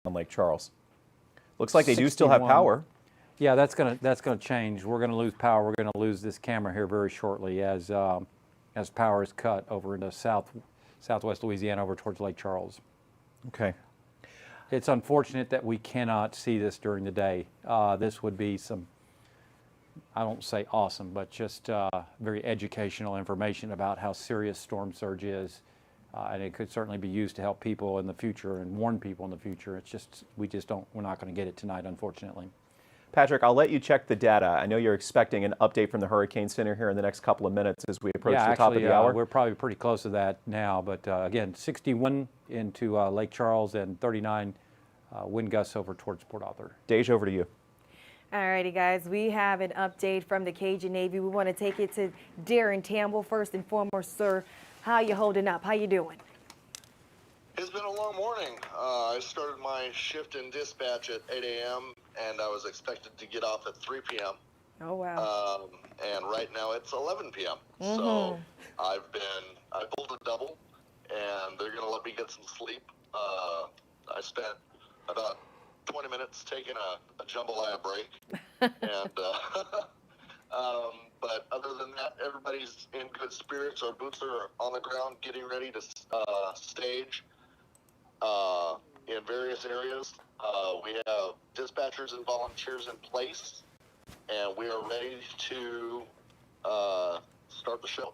on Lake Charles. Looks like they do still have power. Yeah, that's gonna change. We're gonna lose power. We're gonna lose this camera here very shortly as power is cut over into southwest Louisiana over towards Lake Charles. Okay. It's unfortunate that we cannot see this during the day. This would be some, I don't say awesome, but just very educational information about how serious storm surge is. And it could certainly be used to help people in the future and warn people in the future. It's just, we're not going to get it tonight, unfortunately. Patrick, I'll let you check the data. I know you're expecting an update from the Hurricane Center here in the next couple of minutes as we approach the top of the hour. We're probably pretty close to that now, but again, 61 into Lake Charles and 39 wind gusts over towards Port Arthur. Dej, over to you. All righty, guys, we have an update from the Cajun Navy. We want to take it to Darren Tamble first and foremost, sir. How you holding up? How you doing? It's been a long morning. I started my shift in dispatch at 8 a.m. and I was expected to get off at 3 p.m. Oh, wow. And right now it's 11 p.m. So I pulled a double and they're going to let me get some sleep. I spent about 20 minutes taking a jambalaya break. And, but other than that, everybody's in good spirits. Our boots are on the ground getting ready to stage in various areas. We have dispatchers and volunteers in place, and we are ready to start the show.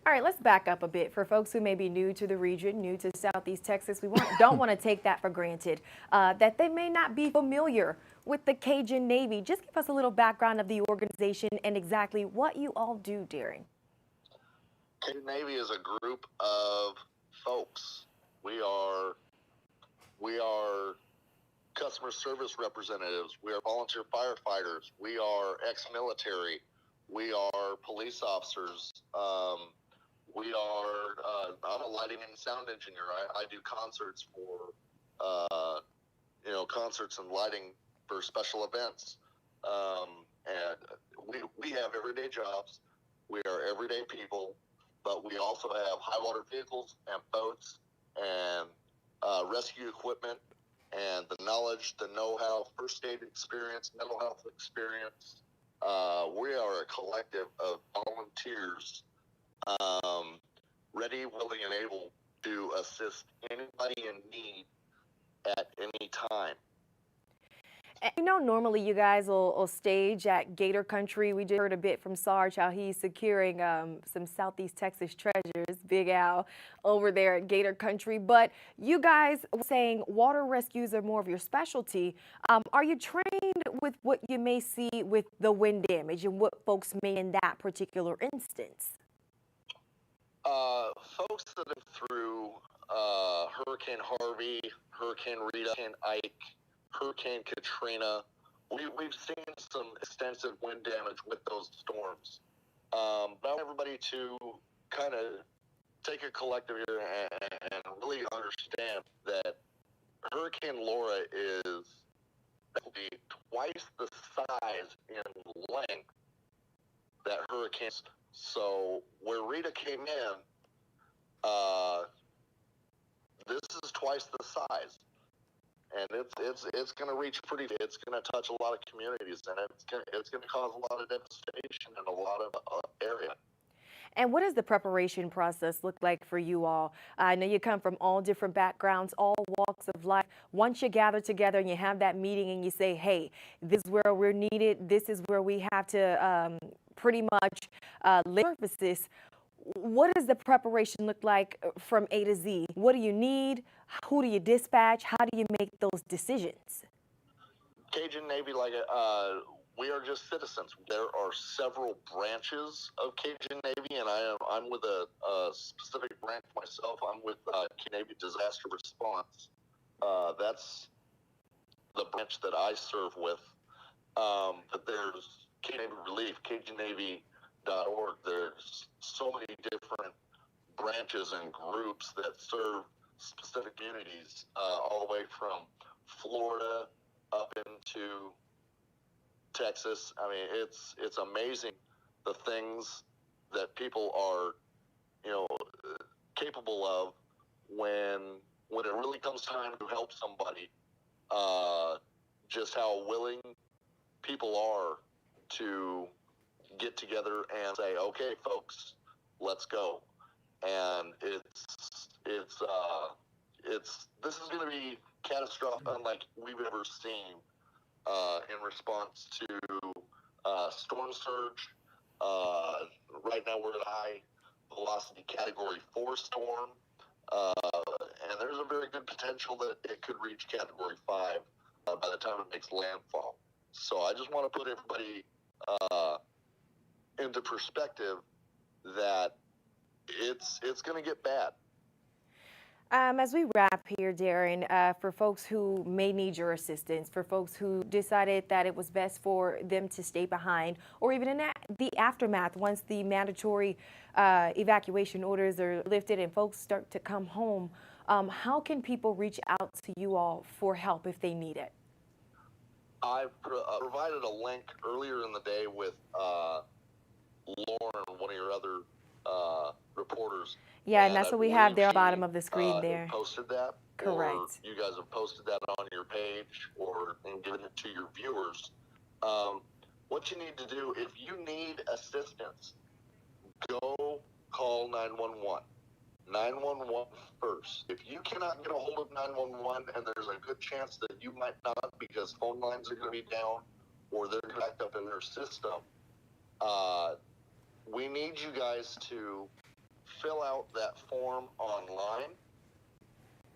All right, let's back up a bit. For folks who may be new to the region, new to Southeast Texas, we don't want to take that for granted, that they may not be familiar with the Cajun Navy. Just give us a little background of the organization and exactly what you all do, Darren. Cajun Navy is a group of folks. We are customer service representatives. We are volunteer firefighters. We are ex-military. We are police officers. I'm a lighting and sound engineer. I do concerts for, concerts and lighting for special events. And we have everyday jobs. We are everyday people, but we also have high water vehicles and boats and rescue equipment and the knowledge, the know-how, first aid experience, mental health experience. We are a collective of volunteers, ready, willing, and able to assist anybody in need at any time. You know, normally you guys will stage at Gator Country. We just heard a bit from Sarge how he's securing some Southeast Texas treasures, Big Al, over there at Gator Country. But you guys were saying water rescues are more of your specialty. Are you trained with what you may see with the wind damage and what folks may in that particular instance? Folks that have been through Hurricane Harvey, Hurricane Rita, Hurricane Ike, Hurricane Katrina, we've seen some extensive wind damage with those storms. But I want everybody to kind of take a collective here and really understand that Hurricane Laura is twice the size in length that hurricanes. So where Rita came in, this is twice the size. And it's going to reach it's going to touch a lot of communities, and it's going to cause a lot of devastation in a lot of area. And what does the preparation process look like for you all? I know you come from all different backgrounds, all walks of life. Once you gather together and you have that meeting and you say, hey, this is where we're needed, this is where we have to pretty much lay surfaces. What does the preparation look like from A to Z? What do you need? Who do you dispatch? How do you make those decisions? Cajun Navy, we are just citizens. There are several branches of Cajun Navy, and I'm with a specific branch myself. I'm with Cajun Navy Disaster Response. That's the branch that I serve with. But there's Cajun Navy Relief, CajunNavy.org. There's so many different branches and groups that serve specific communities, all the way from Florida up into Texas. I mean, it's amazing the things that people are, capable of when it really comes time to help somebody. just how willing people are to get together and say, okay, folks, let's go. And this is going to be catastrophic, unlike we've ever seen in response to storm surge. Right now we're at high velocity category 4 storm, and there's a very good potential that it could reach category 5 by the time it makes landfall. So I just want to put everybody into perspective that it's going to get bad. As we wrap here, Darren, for folks who may need your assistance, for folks who decided that it was best for them to stay behind, or even in the aftermath, once the mandatory evacuation orders are lifted and folks start to come home, how can people reach out to you all for help if they need it? I provided a link earlier in the day with Lauren, one of your other reporters. Yeah, and that's what we have there at the bottom of the screen there. Posted that. Correct. Or you guys have posted that on your page and given it to your viewers. What you need to do, if you need assistance, go call 911. 911 first. If you cannot get a hold of 911, and there's a good chance that you might not because phone lines are going to be down or they're backed up in their system, we need you guys to fill out that form online,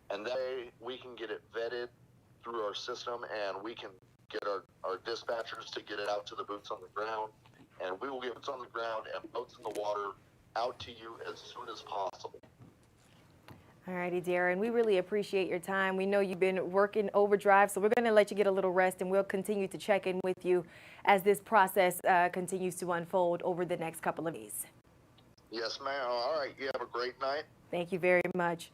and that way we can get it vetted through our system, and we can get our dispatchers to get it out to the boots on the ground, and we will get boots on the ground and boats in the water out to you as soon as possible. All righty, Darren, we really appreciate your time. We know you've been working overdrive, so we're going to let you get a little rest, and we'll continue to check in with you as this process continues to unfold over the next couple of days. Yes, ma'am. All right. You have a great night. Thank you very much.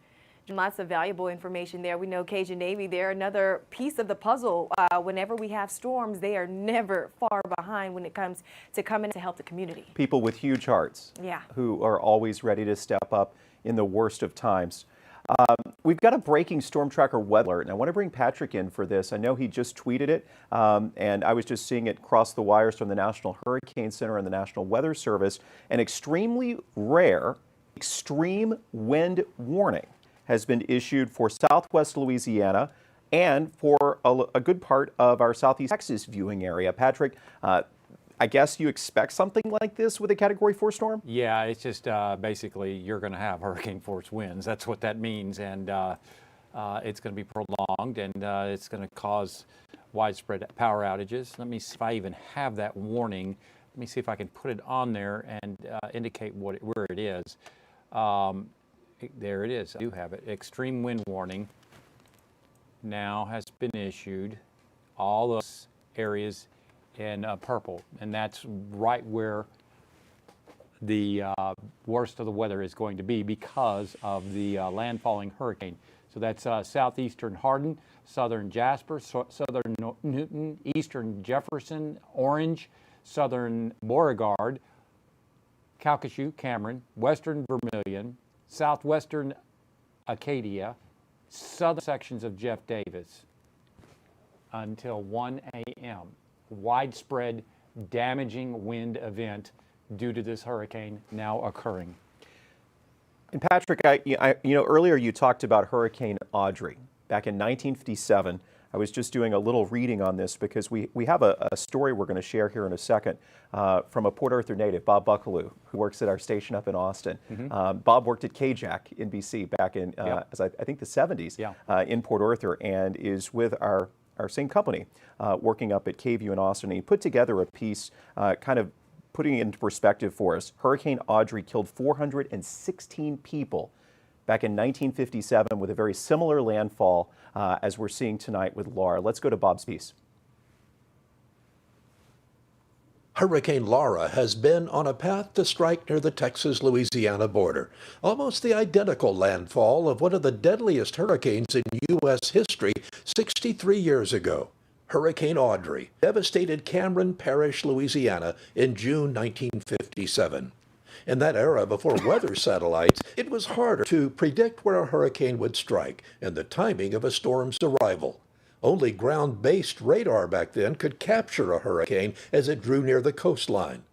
Lots of valuable information there. We know Cajun Navy, they're another piece of the puzzle. Whenever we have storms, they are never far behind when it comes to coming to help the community. People with huge hearts, yeah, who are always ready to step up in the worst of times. We've got a breaking storm tracker weather alert, and I want to bring Patrick in for this. I know he just tweeted it, and I was just seeing it cross the wires from the National Hurricane Center and the National Weather Service. An extremely rare extreme wind warning has been issued for southwest Louisiana and for a good part of our southeast Texas viewing area. Patrick, I guess you expect something like this with a Category 4 storm? Yeah, it's just basically you're going to have hurricane force winds. That's what that means, and it's going to be prolonged, and it's going to cause widespread power outages. Let me see if I even have that warning. Let me see if I can put it on there and indicate where it is. There it is. I do have it. Extreme wind warning now has been issued. All those areas in purple, and that's right where the worst of the weather is going to be because of the landfalling hurricane. So that's southeastern Hardin, southern Jasper, southern Newton, eastern Jefferson, Orange, southern Beauregard, Calcasieu, Cameron, western Vermilion, southwestern Acadia, southern sections of Jeff Davis until 1 a.m. Widespread damaging wind event due to this hurricane now occurring. And Patrick, earlier you talked about Hurricane Audrey back in 1957. I was just doing a little reading on this because we have a story we're going to share here in a second from a Port Arthur native, Bob Buckaloo, who works at our station up in Austin. Mm-hmm. Bob worked at KJAC in BC back in, as I think, the 70s in Port Arthur, and is with our same company working up at KView in Austin. And he put together a piece kind of putting it into perspective for us. Hurricane Audrey killed 416 people back in 1957 with a very similar landfall as we're seeing tonight with Laura. Let's go to Bob's piece. Hurricane Laura has been on a path to strike near the Texas-Louisiana border, almost the identical landfall of one of the deadliest hurricanes in U.S. history 63 years ago. Hurricane Audrey devastated Cameron Parish, Louisiana in June 1957. In that era, before weather satellites, it was harder to predict where a hurricane would strike and the timing of a storm's arrival. Only ground-based radar back then could capture a hurricane as it drew near the coastline.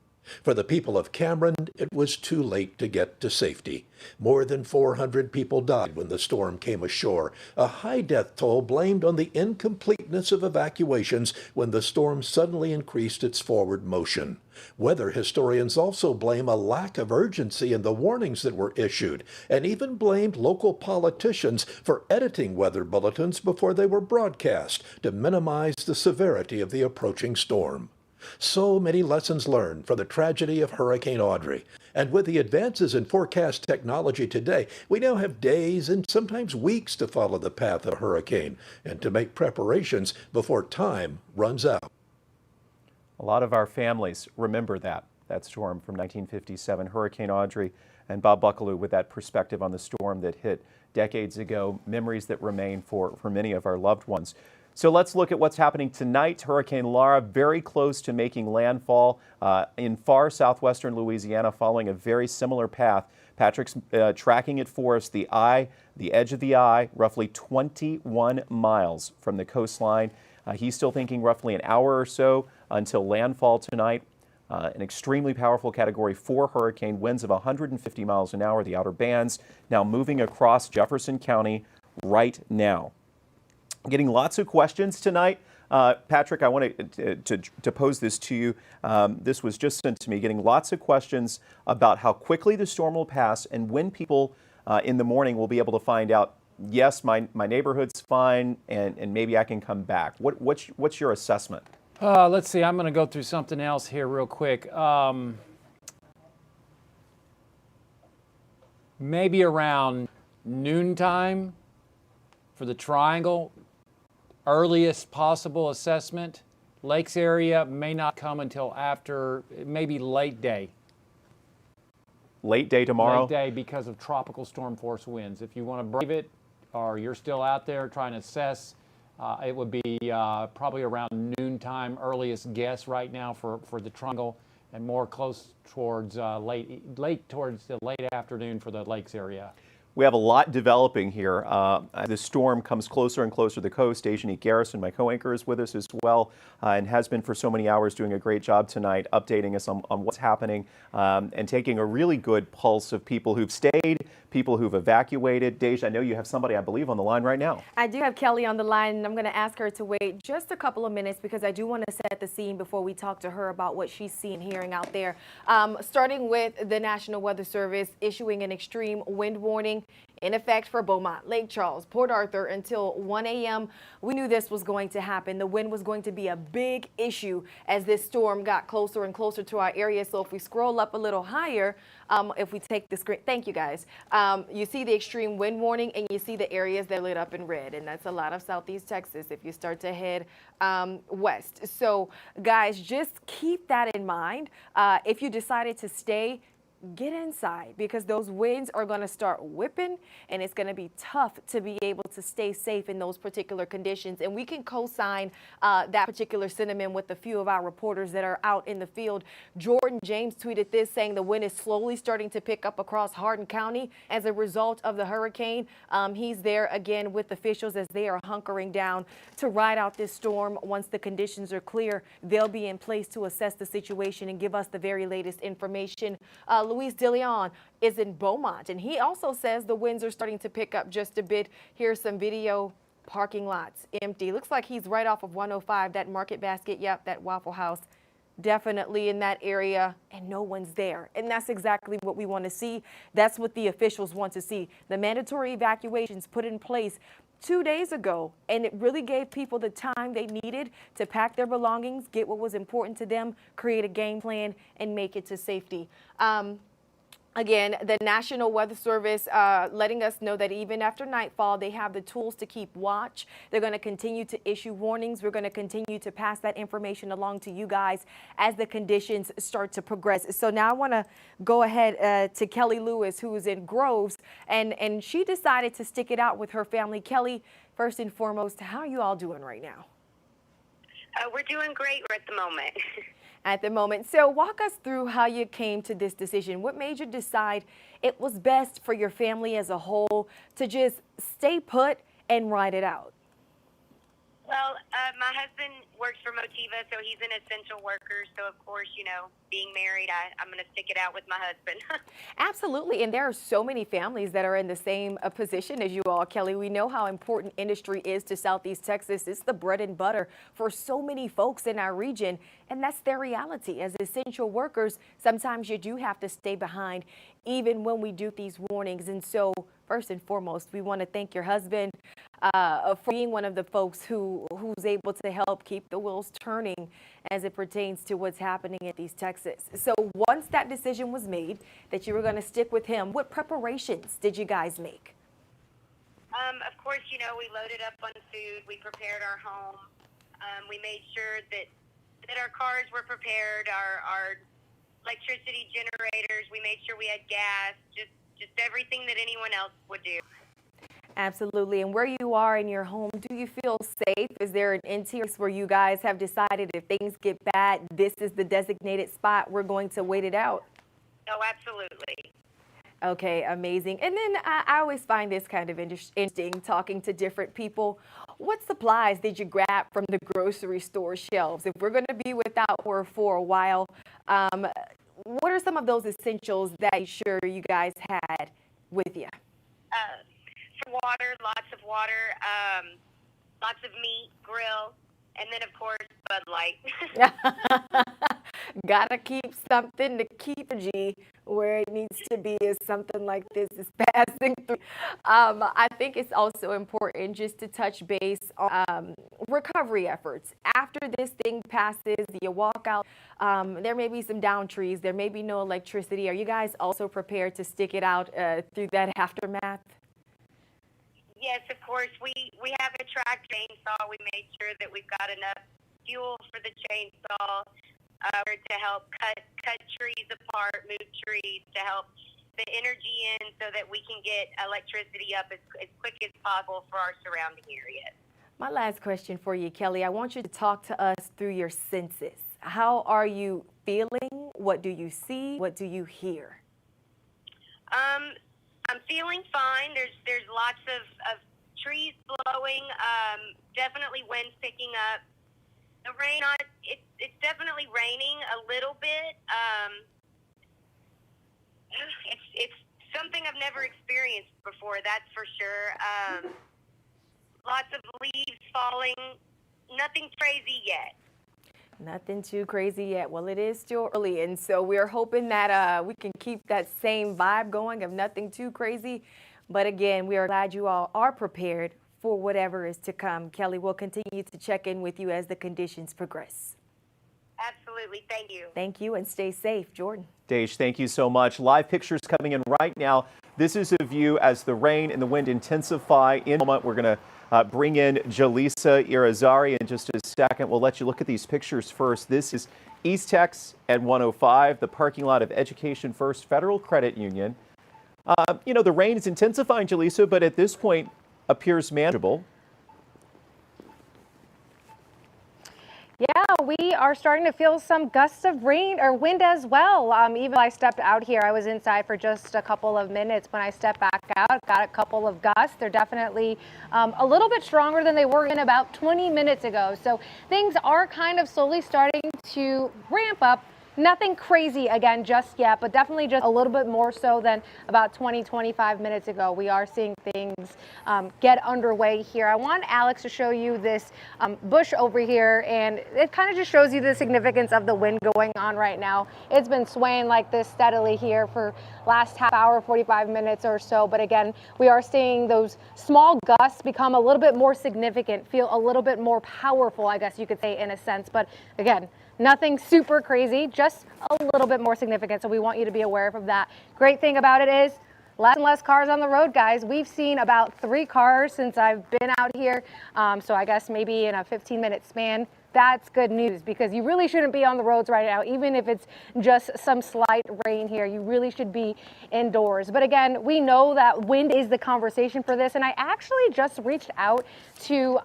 For the people of Cameron, it was too late to get to safety. More than 400 people died when the storm came ashore, a high death toll blamed on the incompleteness of evacuations when the storm suddenly increased its forward motion. Weather historians also blame a lack of urgency in the warnings that were issued, and even blamed local politicians for editing weather bulletins before they were broadcast to minimize the severity of the approaching storm. So many lessons learned from the tragedy of Hurricane Audrey. And with the advances in forecast technology today, we now have days and sometimes weeks to follow the path of a hurricane and to make preparations before time runs out. A lot of our families remember that storm from 1957, Hurricane Audrey, and Bob Buckaloo with that perspective on the storm that hit decades ago, memories that remain for many of our loved ones. So let's look at what's happening tonight. Hurricane Laura very close to making landfall in far southwestern Louisiana, following a very similar path. Patrick's tracking it for us. The edge of the eye, roughly 21 miles from the coastline. He's still thinking roughly an hour or so until landfall tonight. An extremely powerful Category 4 hurricane, winds of 150 miles an hour, the outer bands, now moving across Jefferson County right now. Getting lots of questions tonight. Patrick, I wanted to pose this to you. This was just sent to me. Getting lots of questions about how quickly the storm will pass and when people in the morning will be able to find out, yes, my neighborhood's fine and maybe I can come back. What's your assessment? Let's see. I'm going to go through something else here real quick. Maybe around noontime for the triangle. Earliest possible assessment. Lakes area may not come until after, maybe late day. Late day tomorrow? Late day because of tropical storm force winds. If you want to brave it or you're still out there trying to assess, it would be probably around noontime, earliest guess right now for the triangle, and more close towards late towards the late afternoon for the lakes area. We have a lot developing here. The storm comes closer and closer to the coast. Ajanique Garrison, my co-anchor, is with us as well and has been for so many hours, doing a great job tonight, updating us on what's happening and taking a really good pulse of people who've stayed, people who've evacuated. Dej, I know you have somebody, I believe, on the line right now. I do have Kelly on the line, and I'm going to ask her to wait just a couple of minutes because I do want to set the scene before we talk to her about what she's seeing, hearing out there. Starting with the National Weather Service issuing an extreme wind warning in effect for Beaumont, Lake Charles, Port Arthur until 1 a.m. We knew this was going to happen. The wind was going to be a big issue as this storm got closer and closer to our area. So if we scroll up a little higher, if we take the screen, thank you guys, you see the extreme wind warning and you see the areas that lit up in red, and that's a lot of southeast Texas if you start to head west. So guys, just keep that in mind. If you decided to stay, get inside because those winds are going to start whipping and it's going to be tough to be able to stay safe in those particular conditions. And we can co-sign that particular sentiment with a few of our reporters that are out in the field. Jordan James tweeted this, saying the wind is slowly starting to pick up across Hardin County as a result of the hurricane. He's there again with officials as they are hunkering down to ride out this storm. Once the conditions are clear, they'll be in place to assess the situation and give us the very latest information. Luis DeLeon is in Beaumont, and he also says the winds are starting to pick up just a bit. Here's some video. Parking lots empty. Looks like he's right off of 105, that Market Basket. Yep, that Waffle House. Definitely in that area, and no one's there. And that's exactly what we want to see. That's what the officials want to see. The mandatory evacuations put in place 2 days ago, and it really gave people the time they needed to pack their belongings, get what was important to them, create a game plan, and make it to safety. Again, the National Weather Service letting us know that even after nightfall, they have the tools to keep watch. They're going to continue to issue warnings. We're going to continue to pass that information along to you guys as the conditions start to progress. So now I want to go ahead to Kelly Lewis, who is in Groves, and she decided to stick it out with her family. Kelly, first and foremost, how are you all doing right now? We're doing great at the moment. At the moment. So walk us through how you came to this decision. What made you decide it was best for your family as a whole to just stay put and ride it out? Well, my husband works for Motiva, so he's an essential worker. So, of course, being married, I'm going to stick it out with my husband. Absolutely. And there are so many families that are in the same position as you all, Kelly. We know how important industry is to Southeast Texas. It's the bread and butter for so many folks in our region. And that's their reality. As essential workers, sometimes you do have to stay behind, even when we do these warnings. And so, first and foremost, we want to thank your husband for being one of the folks who's able to help keep the wheels turning as it pertains to what's happening in East Texas. So once that decision was made that you were going to stick with him, what preparations did you guys make? Of course, we loaded up on food. We prepared our home. We made sure that our cars were prepared, our electricity generators. We made sure we had gas, just everything that anyone else would do. Absolutely. And where you are in your home, do you feel safe? Is there an interior where you guys have decided if things get bad, this is the designated spot, we're going to wait it out? Oh, absolutely. Okay, amazing. And then I always find this kind of interesting talking to different people. What supplies did you grab from the grocery store shelves? If we're going to be without power for a while, what are some of those essentials that you sure you guys had with you? Water, lots of water, lots of meat, grill, and then, of course, Bud Light. Gotta keep something to keep a G where it needs to be as something like this is passing through. I think it's also important just to touch base on recovery efforts. After this thing passes, you walk out, there may be some down trees, there may be no electricity. Are you guys also prepared to stick it out through that aftermath? Yes, of course. We have a track chainsaw. We made sure that we've got enough fuel for the chainsaw to help cut trees apart, move trees, to help the energy in so that we can get electricity up as quick as possible for our surrounding areas. My last question for you, Kelly. I want you to talk to us through your senses. How are you feeling? What do you see? What do you hear? I'm feeling fine. There's lots of trees blowing. Definitely wind picking up. The rain, it's definitely raining a little bit. It's something I've never experienced before, that's for sure. Lots of leaves falling. Nothing crazy yet. Nothing too crazy yet. Well, it is still early, and so we're hoping that we can keep that same vibe going of nothing too crazy. But again, we are glad you all are prepared for whatever is to come. Kelly, we'll continue to check in with you as the conditions progress. Absolutely. Thank you. Thank you, and stay safe. Jordan. Dej, thank you so much. Live pictures coming in right now. This is a view as the rain and the wind intensify. In a moment, we're going to bring in Jaleesa Irizarry in just a second. We'll let you look at these pictures first. This is East Tex and 105, the parking lot of Education First Federal Credit Union. The rain is intensifying, Jaleesa, but at this point appears manageable. Yeah, we are starting to feel some gusts of rain or wind as well. Even when I stepped out here, I was inside for just a couple of minutes. When I stepped back out, got a couple of gusts. They're definitely a little bit stronger than they were in about 20 minutes ago. So things are kind of slowly starting to ramp up. Nothing crazy again just yet, but definitely just a little bit more so than about 20-25 minutes ago. We are seeing things get underway here. I want Alex to show you this bush over here, and it kind of just shows you the significance of the wind going on right now. It's been swaying like this steadily here for last half hour, 45 minutes or so. But again, we are seeing those small gusts become a little bit more significant, feel a little bit more powerful, I guess you could say in a sense. But again, nothing super crazy, just a little bit more significant. So we want you to be aware of that. Great thing about it is less and less cars on the road, guys. We've seen about 3 cars since I've been out here. So I guess maybe in a 15-minute span. That's good news because you really shouldn't be on the roads right now, even if it's just some slight rain here. You really should be indoors. But again, we know that wind is the conversation for this. And I actually just reached out to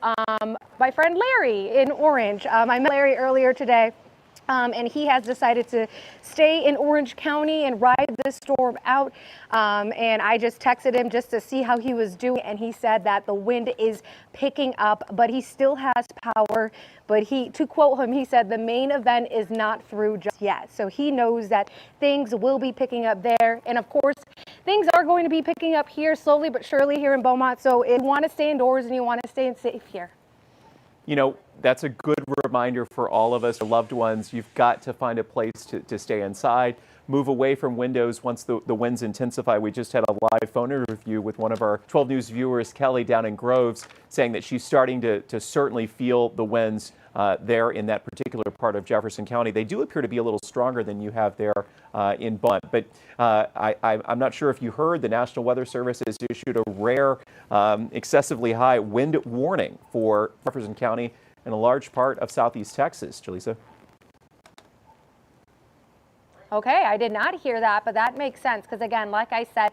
my friend Larry in Orange. I met Larry earlier today. And he has decided to stay in Orange County and ride this storm out. And I just texted him just to see how he was doing. And he said that the wind is picking up, but he still has power. But to quote him, he said the main event is not through just yet. So he knows that things will be picking up there. And of course, things are going to be picking up here slowly but surely here in Beaumont. So if you want to stay indoors and you want to stay safe here. You know, that's a good reminder for all of us, our loved ones. You've got to find a place to stay inside, move away from windows once the winds intensify. We just had a live phone interview with one of our 12 News viewers, Kelly, down in Groves, saying that she's starting to certainly feel the winds there in that particular part of Jefferson County. They do appear to be a little stronger than you have there in Beaumont. But I'm not sure if you heard, the National Weather Service has issued a rare, excessively high wind warning for Jefferson County and a large part of southeast Texas. Jaleesa? Okay, I did not hear that, but that makes sense because, again, like I said,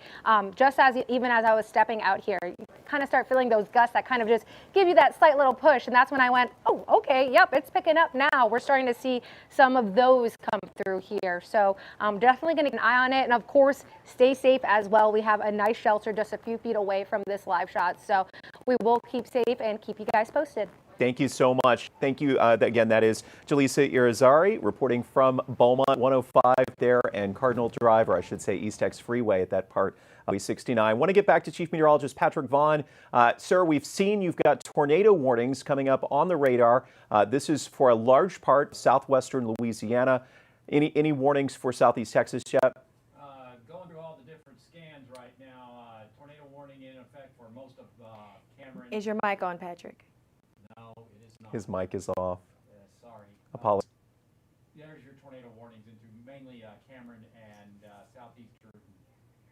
even as I was stepping out here, you kind of start feeling those gusts that kind of just give you that slight little push, and that's when I went, oh, okay, yep, it's picking up now. We're starting to see some of those come through here, so I'm definitely going to keep an eye on it, and of course, stay safe as well. We have a nice shelter just a few feet away from this live shot, so we will keep safe and keep you guys posted. Thank you so much. Thank you. Again, that is Jaleesa Irizarry reporting from Beaumont 105 there and Cardinal Drive, or I should say East X Freeway at that part of 69. I want to get back to Chief Meteorologist Patrick Vaughn. Sir, we've seen you've got tornado warnings coming up on the radar. This is for a large part southwestern Louisiana. Any warnings for southeast Texas yet? Going through all the different scans right now. Tornado warning in effect for most of Cameron. Is your mic on, Patrick? No, it is not. His mic is off. Sorry. Apologies. There's your tornado warnings into mainly Cameron and southeastern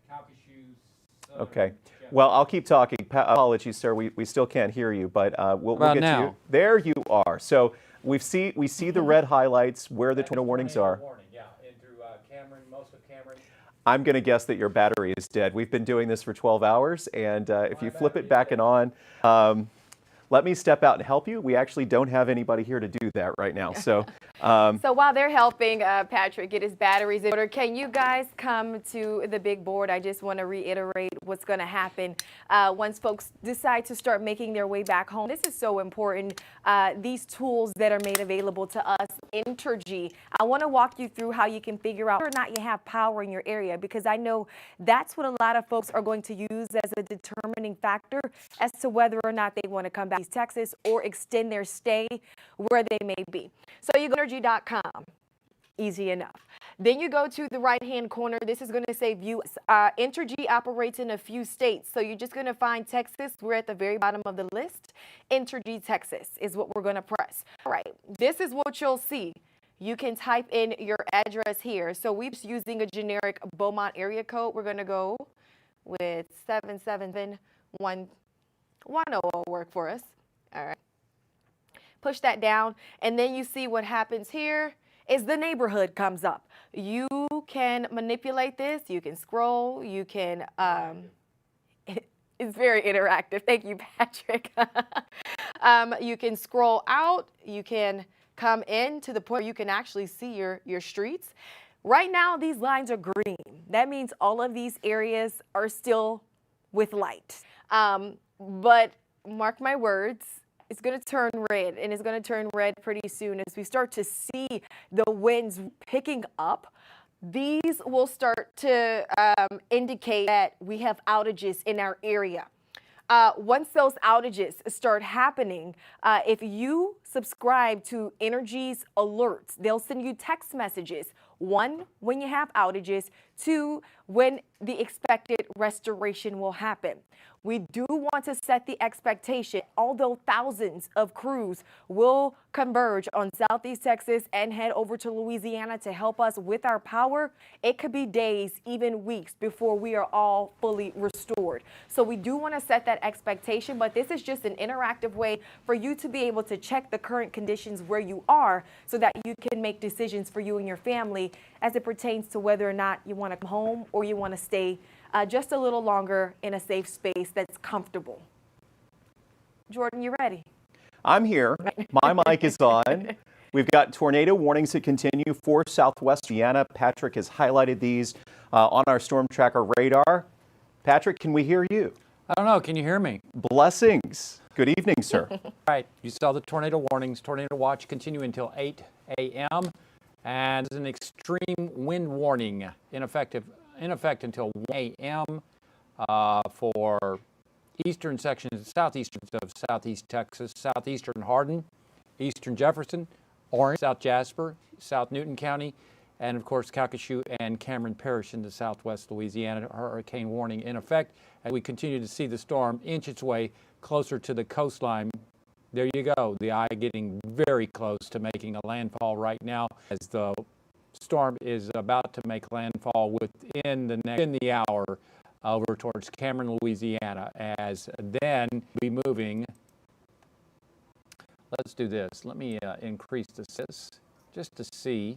Calcasieu. Okay. Well, I'll keep talking. Apologies, sir. We still can't hear you, but we'll get to you. There you are. So we see the red highlights where the tornado warnings are. Yeah, into Cameron, most of Cameron. I'm going to guess that your battery is dead. We've been doing this for 12 hours, and if you flip it back and on, let me step out and help you. We actually don't have anybody here to do that right now. So, so while they're helping Patrick get his batteries in order, can you guys come to the big board? I just want to reiterate what's going to happen once folks decide to start making their way back home. This is so important. These tools that are made available to us, Entergy. I want to walk you through how you can figure out whether or not you have power in your area, because I know that's what a lot of folks are going to use as a determining factor as to whether or not they want to come back to Texas or extend their stay where they may be. So you go to energy.com. Easy enough. Then you go to the right-hand corner. This is going to say view. Entergy operates in a few states. So you're just going to find Texas. We're at the very bottom of the list. Entergy Texas is what we're going to press. All right. This is what you'll see. You can type in your address here. So we're just using a generic Beaumont area code. We're going to go with 77110 will work for us. All right. Push that down. And then you see what happens here is the neighborhood comes up. You can manipulate this. You can scroll. You can, it's very interactive. Thank you, Patrick. You can scroll out. You can come in to the point where you can actually see your streets. Right now, these lines are green. That means all of these areas are still with light. But mark my words, it's going to turn red, and it's going to turn red pretty soon as we start to see the winds picking up. These will start to indicate that we have outages in our area. Once those outages start happening, if you subscribe to Entergy's alerts, they'll send you text messages. 1, when you have outages. 2, when the expected restoration will happen. We do want to set the expectation, although thousands of crews will converge on Southeast Texas and head over to Louisiana to help us with our power, it could be days, even weeks before we are all fully restored. So we do want to set that expectation, but this is just an interactive way for you to be able to check the current conditions where you are so that you can make decisions for you and your family as it pertains to whether or not you want to come home or you want to stay just a little longer in a safe space that's comfortable. Jordan, you ready? I'm here. My mic is on. We've got tornado warnings that continue for southwest Louisiana. Patrick has highlighted these on our storm tracker radar. Patrick, can we hear you? I don't know. Can you hear me? Blessings. Good evening, sir. Right. You saw the tornado warnings. Tornado watch continue until 8 a.m. And there's an extreme wind warning in effect until 1 a.m. For eastern sections, southeastern of southeast Texas, southeastern Hardin, eastern Jefferson, Orange, South Jasper, South Newton County, and of course Calcasieu and Cameron Parish in the southwest Louisiana. Hurricane warning in effect as we continue to see the storm inch its way closer to the coastline. There you go, the eye getting very close to making a landfall right now as the storm is about to make landfall within the hour over towards Cameron, Louisiana, as then be moving. Let's do this. Let me increase this just to see.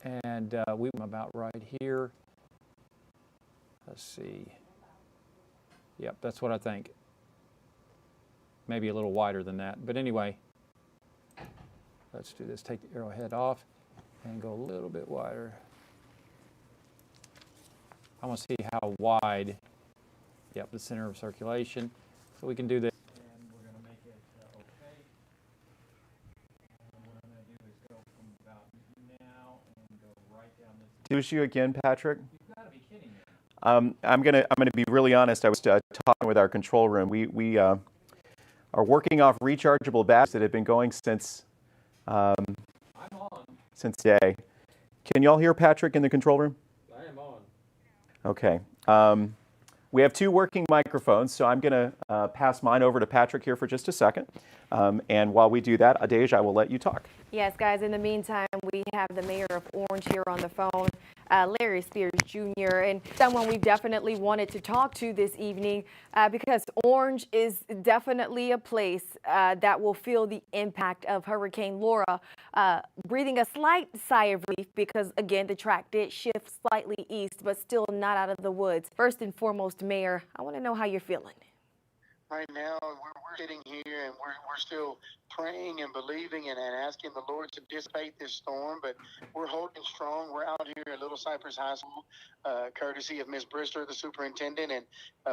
And we're about right here. Let's see. Yep, that's what I think. Maybe a little wider than that. But anyway, let's do this. Take the arrowhead off and go a little bit wider. I want to see how wide. Yep, the center of circulation. So we can do this. And we're going to make it okay. And what I'm going to do is go from about now and go right down this. Do you again, Patrick? You've got to be kidding me. I'm gonna be really honest. I was talking with our control room. We are working off rechargeable batteries that have been going since since today. Can y'all hear Patrick in the control room? I am on. Okay. We have two working microphones, so I'm going to pass mine over to Patrick here for just a second. And while we do that, Adej, I will let you talk. Yes, guys, in the meantime, we have the mayor of Orange here on the phone, Larry Spears Jr., and someone we definitely wanted to talk to this evening because Orange is definitely a place that will feel the impact of Hurricane Laura, breathing a slight sigh of relief because, again, the track did shift slightly east, but still not out of the woods. First and foremost, Mayor, I want to know how you're feeling. Right now, we're sitting here and we're still praying and believing and asking the Lord to dissipate this storm, but we're holding strong. We're out here at Little Cypress High School, courtesy of Ms. Brister, the superintendent, and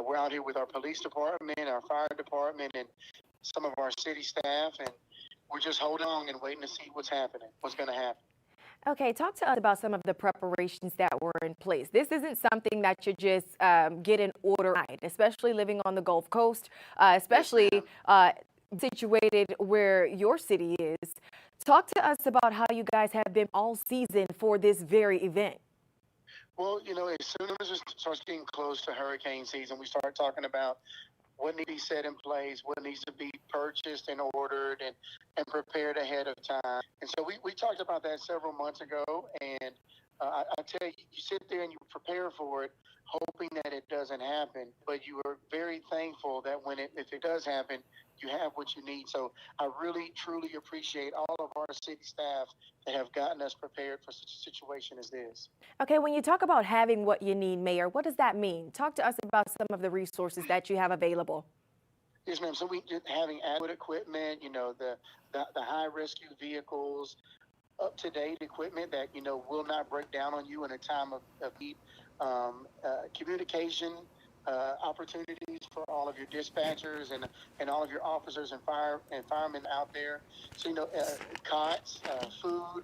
we're out here with our police department, our fire department, and some of our city staff, and we're just holding on and waiting to see what's going to happen. Okay, talk to us about some of the preparations that were in place. This isn't something that you just get in order, especially living on the Gulf Coast, especially situated where your city is. Talk to us about how you guys have been all season for this very event. Well, you know, as soon as it starts getting close to hurricane season, we start talking about what needs to be set in place, what needs to be purchased and ordered and prepared ahead of time. And so we talked about that several months ago. And I tell you, you sit there and you prepare for it, hoping that it doesn't happen. But you are very thankful that if it does happen, you have what you need. So I really, truly appreciate all of our city staff that have gotten us prepared for such a situation as this. Okay, when you talk about having what you need, Mayor, what does that mean? Talk to us about some of the resources that you have available. Yes, ma'am. So we just having adequate equipment, you know, the high rescue vehicles, up-to-date equipment that, you know, will not break down on you in a time of need, communication opportunities for all of your dispatchers and all of your officers and firemen out there. So, you know, cots, food,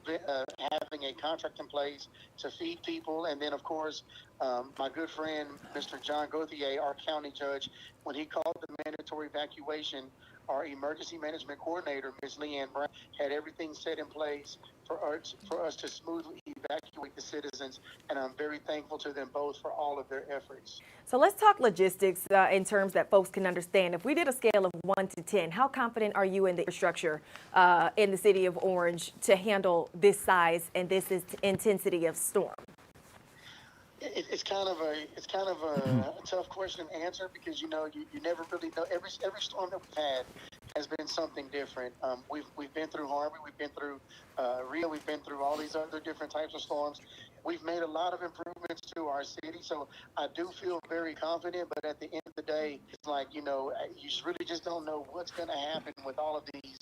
having a contract in place to feed people. And then, of course, my good friend, Mr. John Gauthier, our county judge, when he called the mandatory evacuation, our emergency management coordinator, Ms. Leanne Brown, had everything set in place for us to smoothly evacuate the citizens, and I'm very thankful to them both for all of their efforts. So let's talk logistics in terms that folks can understand. If we did a scale of 1 to 10, how confident are you in the infrastructure in the city of Orange to handle this size and this intensity of storm? It's kind of a tough question to answer because you never really know. Every storm that we've had has been something different. We've been through Harvey, we've been through Rio, we've been through all these other different types of storms. We've made a lot of improvements to our city, so I do feel very confident. But at the end of the day, it's like you really just don't know what's going to happen with all of these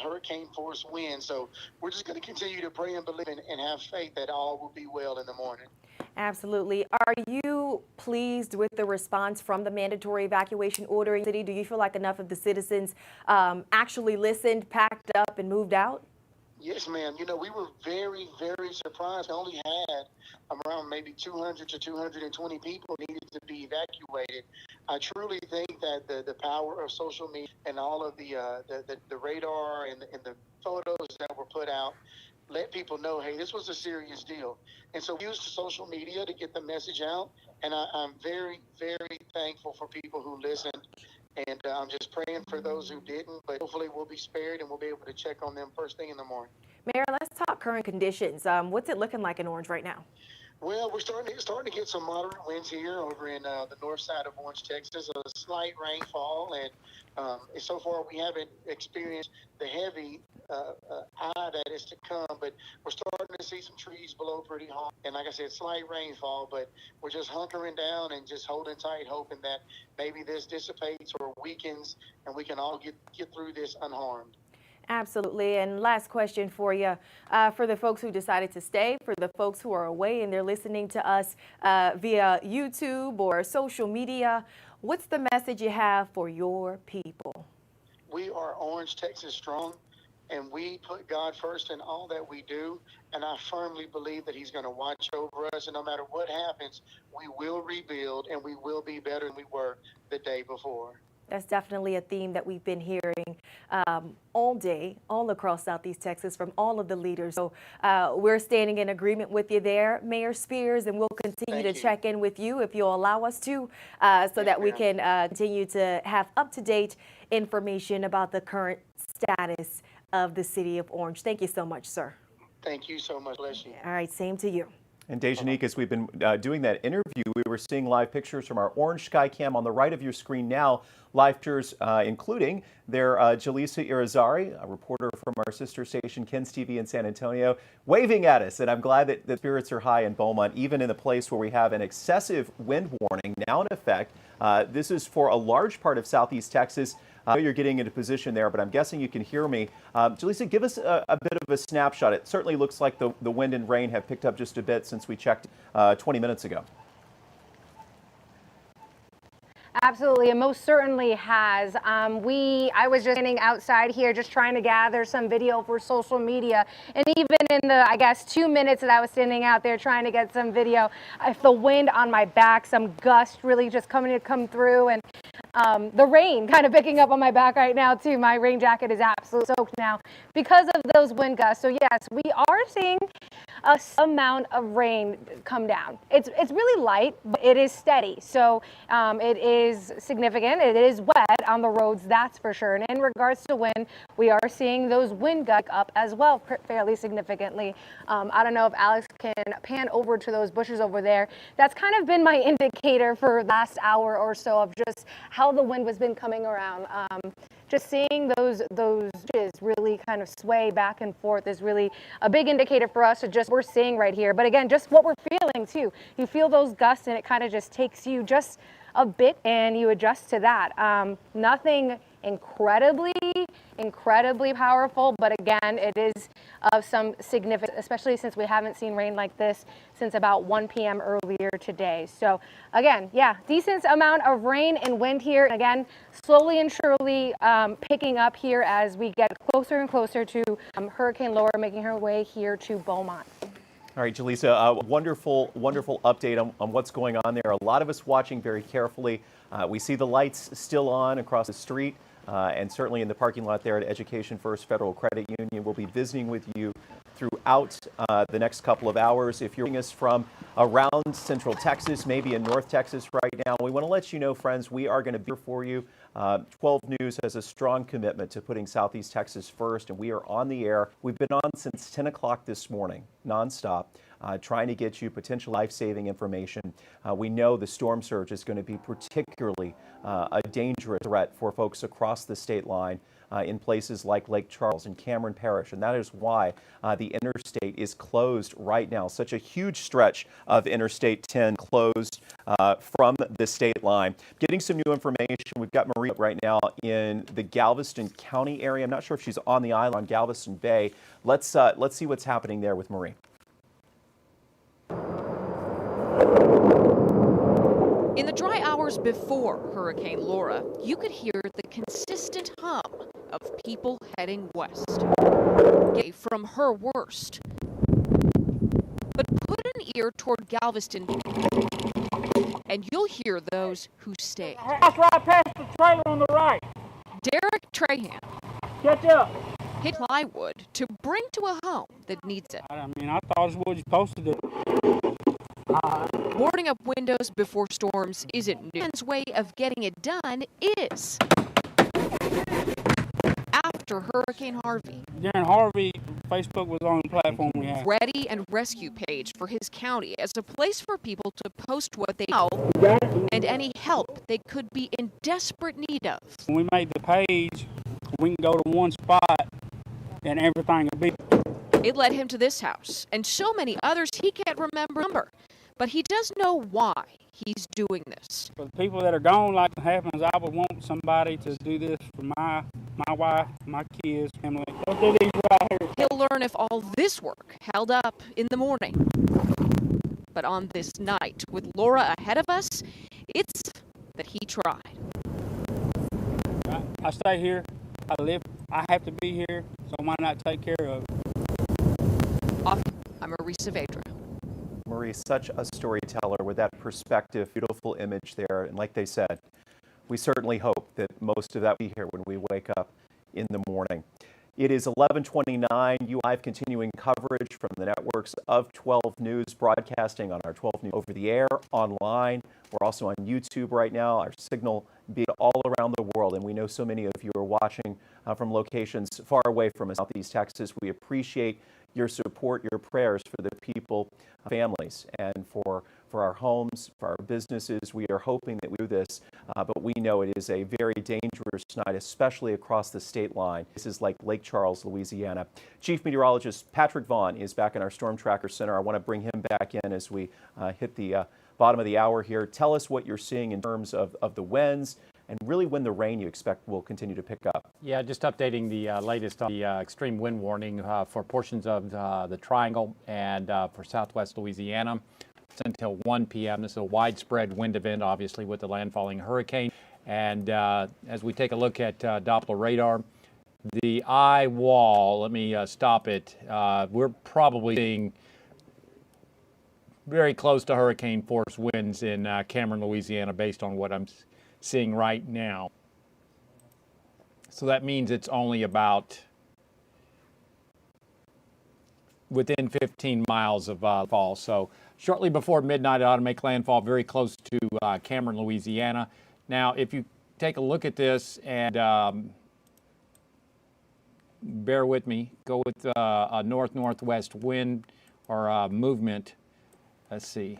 hurricane force winds. So we're just going to continue to pray and believe and have faith that all will be well in the morning. Absolutely. Are you pleased with the response from the mandatory evacuation order in the city? Do you feel like enough of the citizens actually listened, packed up, and moved out? Yes, ma'am. You know, we were very, very surprised. We only had around maybe 200 to 220 people needed to be evacuated. I truly think that the power of social media and all of the radar and the photos that were put out let people know, hey, this was a serious deal. And so we used social media to get the message out. And I'm very, very thankful for people who listened. And I'm just praying for those who didn't, but hopefully we'll be spared and we'll be able to check on them first thing in the morning. Mayor, let's talk current conditions. What's it looking like in Orange right now? Well, we're starting to get some moderate winds here over in the north side of Orange, Texas. A slight rainfall, and so far we haven't experienced the heavy eye that is to come. But we're starting to see some trees blow pretty hard, and like I said, slight rainfall. But we're just hunkering down and just holding tight, hoping that maybe this dissipates or weakens, and we can all get through this unharmed. Absolutely. And last question for you. For the folks who decided to stay, for the folks who are away and they're listening to us via YouTube or social media, what's the message you have for your people? We are Orange, Texas strong, and we put God first in all that we do. And I firmly believe that he's going to watch over us. And no matter what happens, we will rebuild and we will be better than we were the day before. That's definitely a theme that we've been hearing all day, all across Southeast Texas from all of the leaders. So we're standing in agreement with you there, Mayor Spears, and we'll continue to check in with you if you'll allow us to, so that we can continue to have up-to-date information about the current status of the city of Orange. Thank you so much, sir. Thank you so much. Bless you. All right, same to you. And Dejanique, as we've been doing that interview, we were seeing live pictures from our Orange Sky Cam on the right of your screen now. Live pictures including their Jaleesa Irizarry, a reporter from our sister station, Ken's TV in San Antonio, waving at us. And I'm glad that the spirits are high in Beaumont, even in a place where we have an excessive wind warning now in effect. This is for a large part of Southeast Texas. I know you're getting into position there, but I'm guessing you can hear me. Jaleesa, give us a bit of a snapshot. It certainly looks like the wind and rain have picked up just a bit since we checked 20 minutes ago. Absolutely, it most certainly has. I was just standing outside here just trying to gather some video for social media, and even in the, I guess, 2 minutes that I was standing out there trying to get some video, if the wind on my back, some gust really just come through, and the rain kind of picking up on my back right now too. My rain jacket is absolutely soaked now because of those wind gusts. So yes, we are seeing a amount of rain come down. It's really light, but it is steady. So it is significant. It is wet on the roads, that's for sure. And in regards to wind, we are seeing those wind gusts up as well fairly significantly. I don't know if Alex can pan over to those bushes over there. That's kind of been my indicator for the last hour or so of just how the wind has been coming around. Just seeing those bushes really kind of sway back and forth is really a big indicator for us of just what we're seeing right here. But again, just what we're feeling too. You feel those gusts and it kind of just takes you just a bit and you adjust to that. Nothing incredibly powerful, but again, it is of some significance, especially since we haven't seen rain like this since about 1 p.m. earlier today. So again, yeah, decent amount of rain and wind here. Again, slowly and surely picking up here as we get closer and closer to Hurricane Laura making her way here to Beaumont. All right, Jaleesa, wonderful update on what's going on there. A lot of us watching very carefully. We see the lights still on across the street and certainly in the parking lot there at Education First Federal Credit Union. We'll be visiting with you throughout the next couple of hours. If you're joining us from around Central Texas, maybe in North Texas right now, we want to let you know, friends, we are going to be here for you. 12 News has a strong commitment to putting Southeast Texas first, and we are on the air. We've been on since 10 o'clock this morning, nonstop, trying to get you potential life-saving information. We know the storm surge is going to be particularly a dangerous threat for folks across the state line. in places like Lake Charles and Cameron Parish, and that is why the interstate is closed right now. Such a huge stretch of Interstate 10 closed from the state line. Getting some new information. We've got Marie right now in the Galveston County area. I'm not sure if she's on the island on Galveston Bay. Let's see what's happening there with Marie. In the dry hours before Hurricane Laura, you could hear the consistent hum of people heading west. From her worst. But put an ear toward Galveston and you'll hear those who stayed. That's right past the trailer on the right. Derek Trahan. Catch up. Hit plywood to bring to a home that needs it. I mean, I thought it's what you're supposed to do. Boarding up windows before storms isn't new. Man's way of getting it done is after Hurricane Harvey. During Harvey, Facebook was on the platform we had. Ready and rescue page for his county as a place for people to post what they know and any help they could be in desperate need of. When we made the page, we can go to one spot and everything will be. It led him to this house and so many others he can't remember. But he does know why he's doing this. For the people that are gone, like it happens, I would want somebody to do this for my wife, my kids, family. They'll do these right here. He'll learn if all this work held up in the morning. But on this night, with Laura ahead of us, it's that he tried. I stay here, I live, I have to be here, so why not take care of it? I'm Mauriceville. Marie, such a storyteller with that perspective, beautiful image there. And like they said, we certainly hope that most of that will be here when we wake up in the morning. It is 11:29. You live continuing coverage from the networks of 12 News, broadcasting on our 12 News over the air, online. We're also on YouTube right now. Our signal being all around the world, and we know so many of you are watching from locations far away from us, Southeast Texas. We appreciate your support, your prayers for the people, families, and for our homes, for our businesses. We are hoping that we do this, but we know it is a very dangerous night, especially across the state line. This is like Lake Charles, Louisiana. Chief Meteorologist Patrick Vaughn is back in our Storm Tracker Center. I want to bring him back in as we hit the bottom of the hour here. Tell us what you're seeing in terms of the winds and really when the rain you expect will continue to pick up. Yeah, just updating the latest on the extreme wind warning for portions of the Triangle and for southwest Louisiana. It's until 1 p.m. This is a widespread wind event, obviously, with the landfalling hurricane. And as we take a look at Doppler radar, the eye wall, let me stop it. We're probably seeing very close to hurricane force winds in Cameron, Louisiana, based on what I'm seeing right now. So that means it's only about within 15 miles of fall. So shortly before midnight, it ought to make landfall very close to Cameron, Louisiana. Now, if you take a look at this and bear with me, go with a north-northwest wind or movement. Let's see.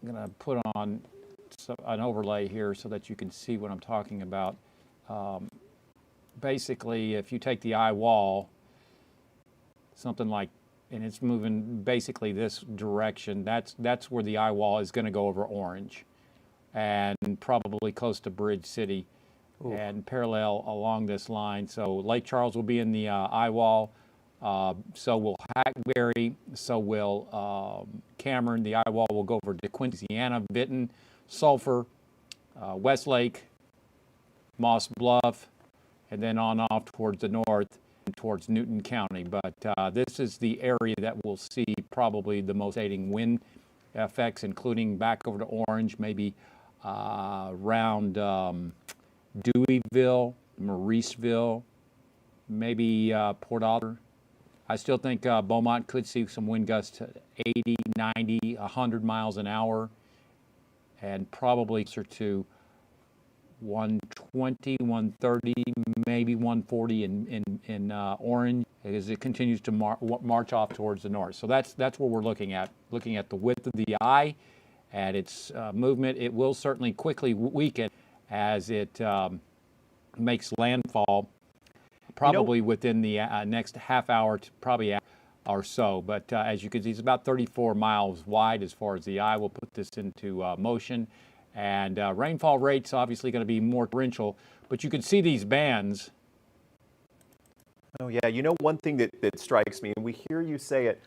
I'm going to put on an overlay here so that you can see what I'm talking about. Basically, if you take the eye wall, something like, and it's moving basically this direction, that's where the eye wall is going to go over Orange and probably close to Bridge City. Ooh. And parallel along this line. So Lake Charles will be in the eye wall. So will Hackberry, so will Cameron. The eye wall will go over DeQuincy, Louisiana, Vinton, Sulphur, Westlake, Moss Bluff, and then on off towards the north and towards Newton County. But this is the area that will see probably the most devastating wind effects, including back over to Orange, maybe around Deweyville, Mauriceville, maybe Port Arthur. I still think Beaumont could see some wind gusts to 80, 90, 100 miles an hour, and probably closer to 120, 130, maybe 140 in Orange as it continues to march off towards the north. So that's what we're looking at the width of the eye and its movement. It will certainly quickly weaken as it makes landfall probably within the next half hour to probably hour or so. But as you can see, it's about 34 miles wide as far as the eye will put this into motion. And rainfall rates obviously going to be more torrential, but you can see these bands. Oh yeah, you know, one thing that strikes me, and we hear you say it,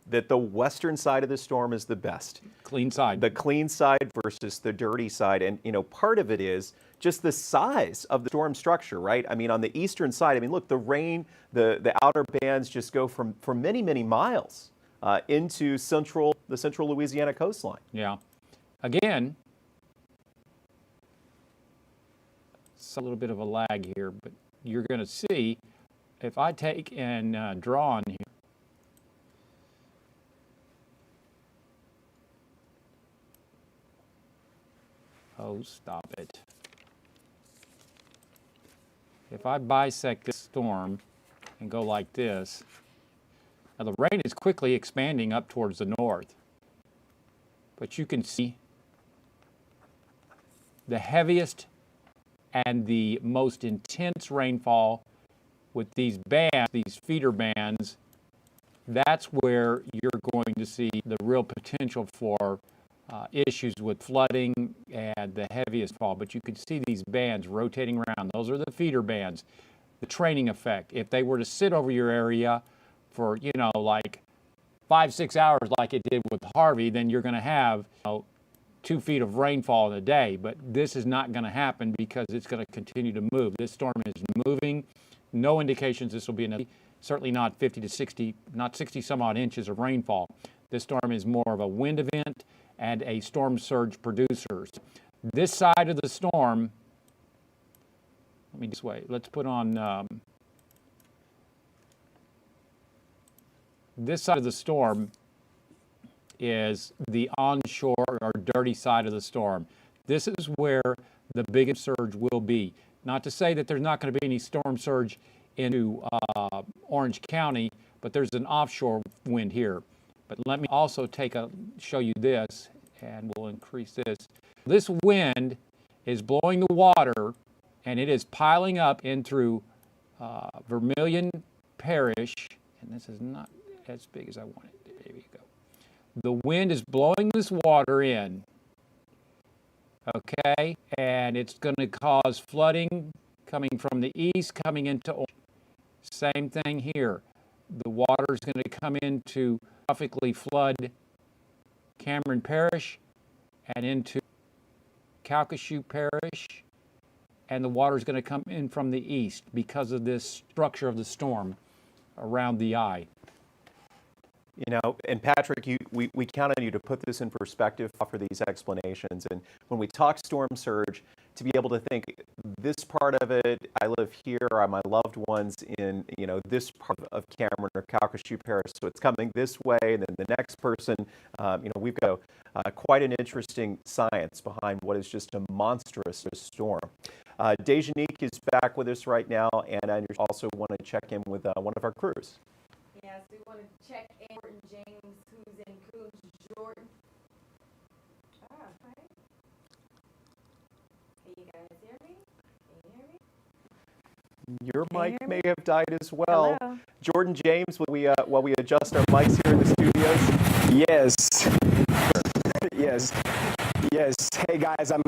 that the western side of the storm is the best. Clean side. The clean side versus the dirty side. And, you know, part of it is just the size of the storm structure, right? I mean, on the eastern side, I mean, look, the rain, the outer bands just go from many, many miles into the central Louisiana coastline. Yeah. Again, it's a little bit of a lag here, but you're going to see if I take and draw on here. Oh, stop it. If I bisect this storm and go like this, now the rain is quickly expanding up towards the north. But you can see the heaviest and the most intense rainfall with these bands, these feeder bands. That's where you're going to see the real potential for issues with flooding and the heaviest fall. But you can see these bands rotating around. Those are the feeder bands. The training effect. If they were to sit over your area for, you know, like 5-6 hours like it did with Harvey, then you're going to have 2 feet of rainfall in a day. But this is not going to happen because it's going to continue to move. This storm is moving. No indications this will be certainly not 50 to 60, not 60 some odd inches of rainfall. This storm is more of a wind event and a storm surge producer. This side of the storm, let me this way, let's put on this side of the storm is the onshore or dirty side of the storm. This is where the biggest surge will be. Not to say that there's not going to be any storm surge into Orange County, but there's an offshore wind here. But let me also show you this, and we'll increase this. This wind is blowing the water, and it is piling up in through Vermilion Parish, and this is not as big as I want it. There you go. The wind is blowing this water in, okay, and it's going to cause flooding coming from the east, coming into Orange. Same thing here. The water is going to come into catastrophically flood Cameron Parish and into Calcasieu Parish, and the water is going to come in from the east because of this structure of the storm around the eye. You know, and Patrick, we count on you to put this in perspective, offer these explanations. And when we talk storm surge, to be able to think this part of it, I live here, or my loved ones in, you know, this part of Cameron or Calcasieu Parish, so it's coming this way, and then the next person, you know, we've got quite an interesting science behind what is just a monstrous storm. Dejanique is back with us right now, and I also want to check in with one of our crews. Yes, we want to check in Jordan James, who's in Coons, Jordan. Hi. Can you guys hear me? Can you hear me? Your mic may have died as well. Hello. Jordan James, while we adjust our mics here in the studios. Yes. Yes. Hey guys, I'm